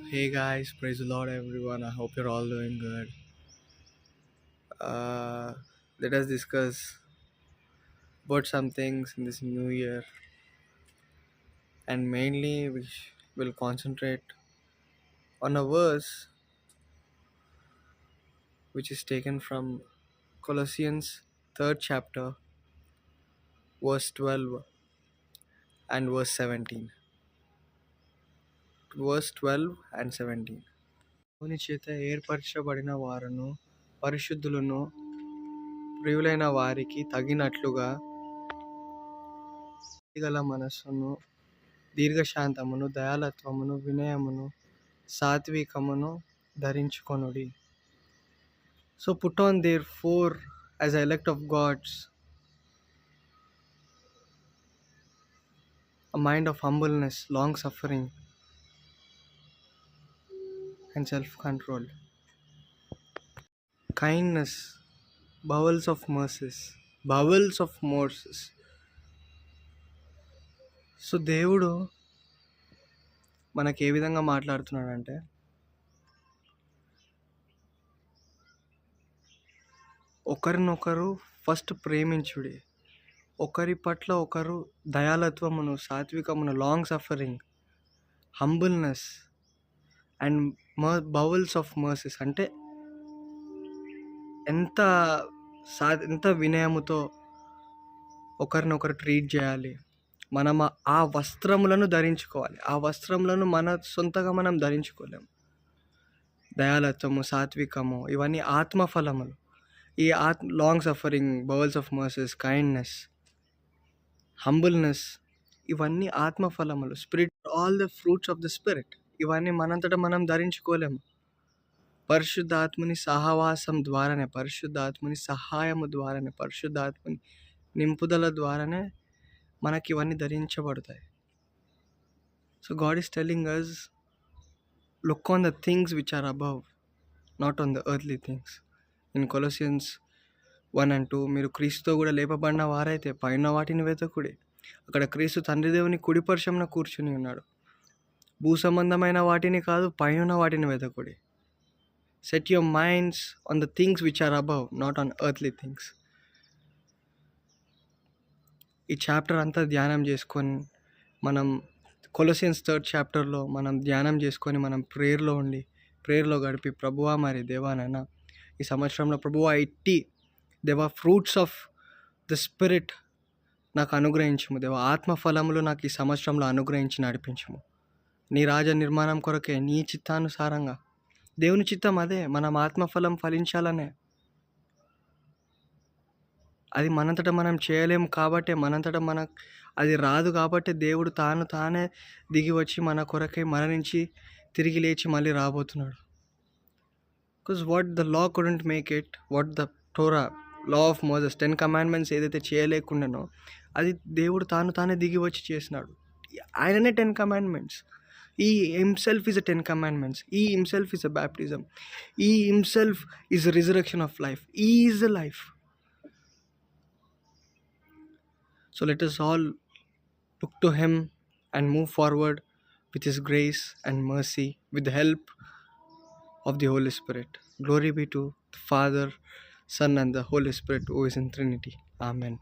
Hey guys, praise the Lord everyone. I hope you're all doing good. Uh, Let us discuss about some things in this new year, and mainly we will concentrate on a verse which is taken from Colossians 3rd chapter, verse 12 and verse 17. Verse 12 and 17. దేవుని చేత ఏర్పరచబడిన వారును పరిశుద్ధులను ప్రియులైన వారికి తగినట్లుగా గల మనస్సును దీర్ఘశాంతమును దయాలత్వమును వినయమును సాత్వికమును ధరించుకొనుడి. So put on therefore as elect of gods a mind of humbleness, long suffering and self-control, kindness, bowels of mercies. So దేవుడు మనకి ఏ విధంగా మాట్లాడుతున్నాడంటే, ఒకరినొకరు ఫస్ట్ ప్రేమించుడి, ఒకరి పట్ల ఒకరు దయాలత్వమును, సాత్వికమును, long suffering, humbleness and bowels of mercies అంటే ఎంత వినయముతో ఒకరినొకరు ట్రీట్ చేయాలి. మనం ఆ వస్త్రములను ధరించుకోవాలి. ఆ వస్త్రములను మన సొంతగా మనం ధరించుకోలేము. దయాలత్వము, సాత్వికము ఇవన్నీ ఆత్మఫలములు. ఈ long suffering, bowels of mercies, kindness, humbleness ఇవన్నీ ఆత్మఫలములు. Spirit, all the fruits of the spirit. ఇవన్నీ మనంతటా మనం ధరించుకోలేము. పరిశుద్ధాత్మని సహవాసం ద్వారానే, పరిశుద్ధాత్మని సహాయము ద్వారానే, పరిశుద్ధాత్మని నింపుదల ద్వారానే మనకి ఇవన్నీ ధరించబడతాయి. So God is telling us, look on the things which are above, not on the earthly things. In Colossians 1 and 2, మీరు క్రీస్తుతో కూడా లేపబడిన వారైతే పైన వాటిని వెతకుడి. అక్కడ క్రీస్తు తండ్రి దేవుని కుడిపర్శమున కూర్చుని ఉన్నాడు. భూ సంబంధమైన వాటిని కాదు, పైన వాటిని వెతకుడి. Set your minds on the things which are above, not on earthly things. ఈ చాప్టర్ అంతా ధ్యానం చేసుకొని మనం కొలసియన్స్ 3rd చాప్టర్లో మనం ధ్యానం చేసుకొని మనం ప్రేయర్లో గడిపి, ప్రభువా మరి దేవానైనా ఈ సంవత్సరంలో ప్రభువా ఇట్టి దేవా ఫ్రూట్స్ ఆఫ్ ద స్పిరిట్ నాకు అనుగ్రహించము దేవా, ఆత్మఫలములు నాకు ఈ సంవత్సరంలో అనుగ్రహించి నడిపించము. నీ రాజ నిర్మాణం కొరకే, నీ చిత్తానుసారంగా. దేవుని చిత్తం అదే, మనం ఆత్మఫలం ఫలించాలనే. అది మనంతటా మనం చేయలేము కాబట్టి, అది రాదు కాబట్టి దేవుడు తానే దిగి వచ్చి మన కొరకై మరణించి తిరిగి లేచి మళ్ళీ రాబోతున్నాడు. Because what the law couldn't make it, what the Torah, law of Moses, 10 commandments ఏదైతే చేయలేకుండానో అది దేవుడు తానే దిగి వచ్చి చేసినాడు. ఆయననే 10 commandments. He himself is a 10 commandments. He himself is a baptism. He himself is a resurrection of life. He is the life. So let us all look to him and move forward with his grace and mercy, with the help of the Holy Spirit. Glory be to the Father, Son and the Holy Spirit who is in Trinity. Amen.